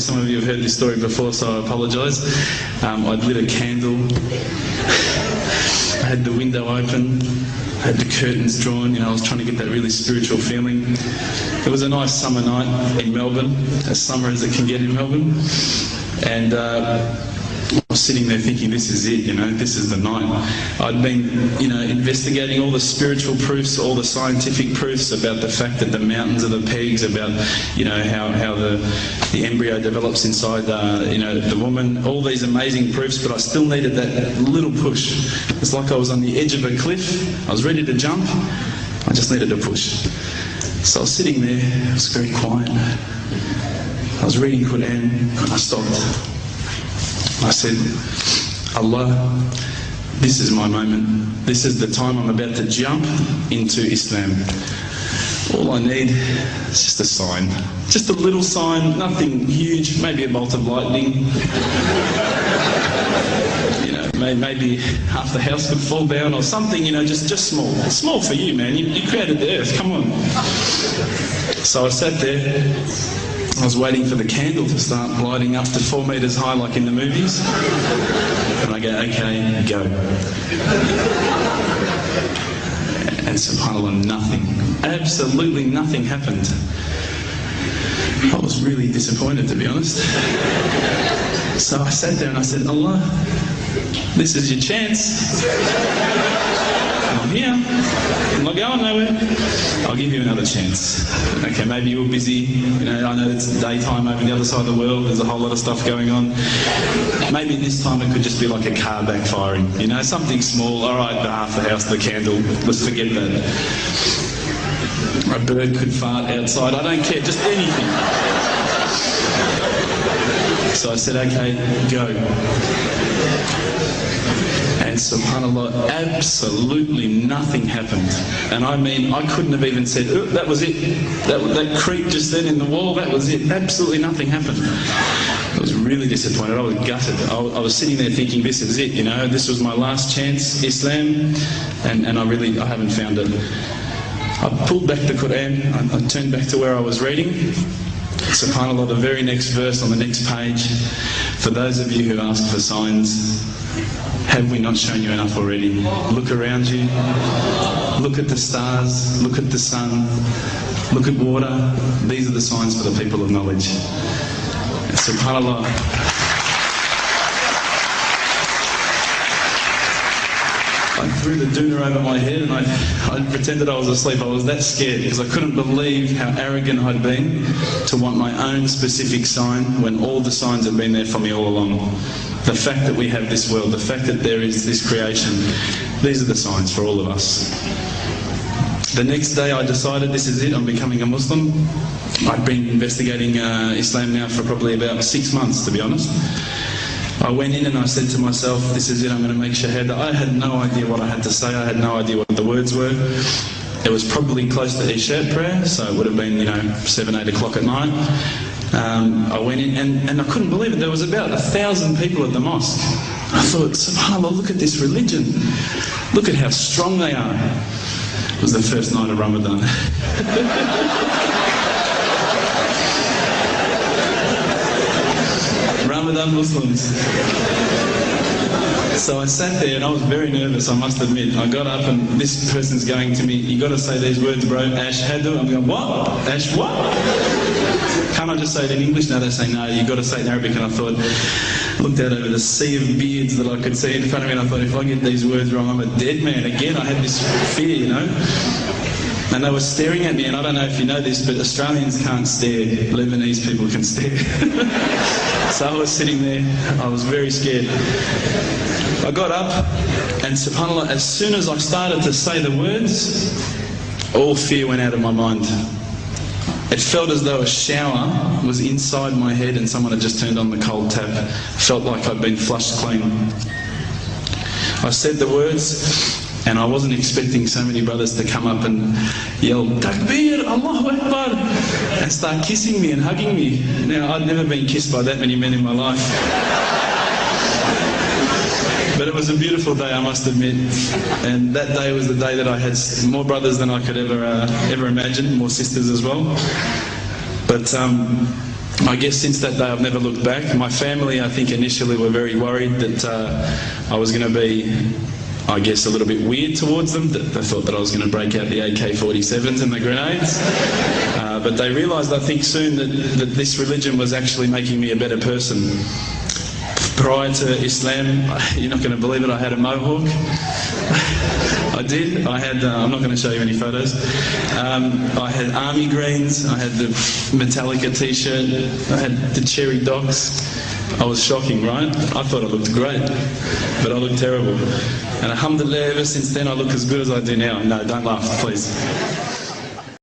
Some of you have heard this story before, so I apologise. I'd lit a candle, I had the window open, I had the curtains drawn, I was trying to get that really spiritual feeling. It was a nice summer night in Melbourne, as summer as it can get in Melbourne, and I was sitting there thinking, this is it, this is the night. I'd been, investigating all the spiritual proofs, all the scientific proofs about the fact that the mountains are the pegs, about, how the embryo develops inside, the woman, all these amazing proofs, but I still needed that little push. It's like I was on the edge of a cliff, I was ready to jump, I just needed a push. So I was sitting there, it was very quiet. I was reading Quran, I stopped. I said, Allah, this is my moment. This is the time I'm about to jump into Islam. All I need is just a sign. Just a little sign, nothing huge, maybe a bolt of lightning. Maybe half the house could fall down or something, just small. Small for you, man. You created the earth, come on. So I sat there. I was waiting for the candle to start lighting up to 4 metres high like in the movies. And I go, okay, go. And subhanAllah, nothing. Absolutely nothing happened. I was really disappointed, to be honest. So I sat there and I said, Allah, this is your chance. I'm here. I'm not going nowhere. I'll give you another chance. Okay, maybe you're busy. I know it's daytime over the other side of the world. There's a whole lot of stuff going on. Maybe this time it could just be like a car backfiring. Something small. All right, half the house, the candle. Let's forget that. A bird could fart outside. I don't care. Just anything. So I said, okay, go. And subhanAllah, absolutely nothing happened. And I mean, I couldn't have even said, oh, that was it. That creak just then in the wall, that was it. Absolutely nothing happened. I was really disappointed. I was gutted. I was sitting there thinking, this is it, this was my last chance, Islam, and I haven't found it. I pulled back the Quran, I turned back to where I was reading. SubhanAllah, the very next verse on the next page, for those of you who ask for signs, have we not shown you enough already? Look around you, look at the stars, look at the sun, look at water. These are the signs for the people of knowledge. And SubhanAllah, I threw the doona over my head and I pretended I was asleep. I was that scared because I couldn't believe how arrogant I'd been to want my own specific sign when all the signs have been there for me all along. The fact that we have this world, the fact that there is this creation, these are the signs for all of us. The next day I decided this is it, I'm becoming a Muslim. I'd been investigating Islam now for probably about 6 months, to be honest. I went in and I said to myself, this is it, I'm going to make shahada. I had no idea what I had to say, I had no idea what the words were. It was probably close to Isha prayer, so it would have been, 7, 8 o'clock at night. I went in and I couldn't believe it, there was about 1,000 people at the mosque. I thought, subhanAllah, look at this religion. Look at how strong they are. It was the first night of Ramadan. Ramadan Muslims. So I sat there and I was very nervous, I must admit. I got up and this person's going to me, you got to say these words, bro, Ashhadu. I'm going, what? Ash what? Can't I just say it in English? No, they say, no, you got to say it in Arabic. And I thought, looked out over the sea of beards that I could see in front of me and I thought, if I get these words wrong, I'm a dead man. Again, I had this fear, And they were staring at me, and I don't know if you know this, but Australians can't stare. Lebanese people can stare. So I was sitting there, I was very scared. I got up, and subhanAllah, as soon as I started to say the words, all fear went out of my mind. It felt as though a shower was inside my head and someone had just turned on the cold tap. Felt like I'd been flushed clean. I said the words, and I wasn't expecting so many brothers to come up and yell, Takbir, Allahu Akbar, and start kissing me and hugging me. Now, I'd never been kissed by that many men in my life. But it was a beautiful day, I must admit. And that day was the day that I had more brothers than I could ever imagine, more sisters as well. But I guess since that day I've never looked back. My family, I think, initially were very worried that I was going to be, I guess, a little bit weird towards them. They thought that I was going to break out the AK-47s and the grenades. But they realised, I think, soon that this religion was actually making me a better person. Prior to Islam, you're not going to believe it, I had a mohawk. I did. I had, I'm not going to show you any photos. I had army greens, I had the Metallica t-shirt, I had the cherry docs. I was shocking, right? I thought I looked great, but I looked terrible. And alhamdulillah, ever since then I look as good as I do now. No, don't laugh, please.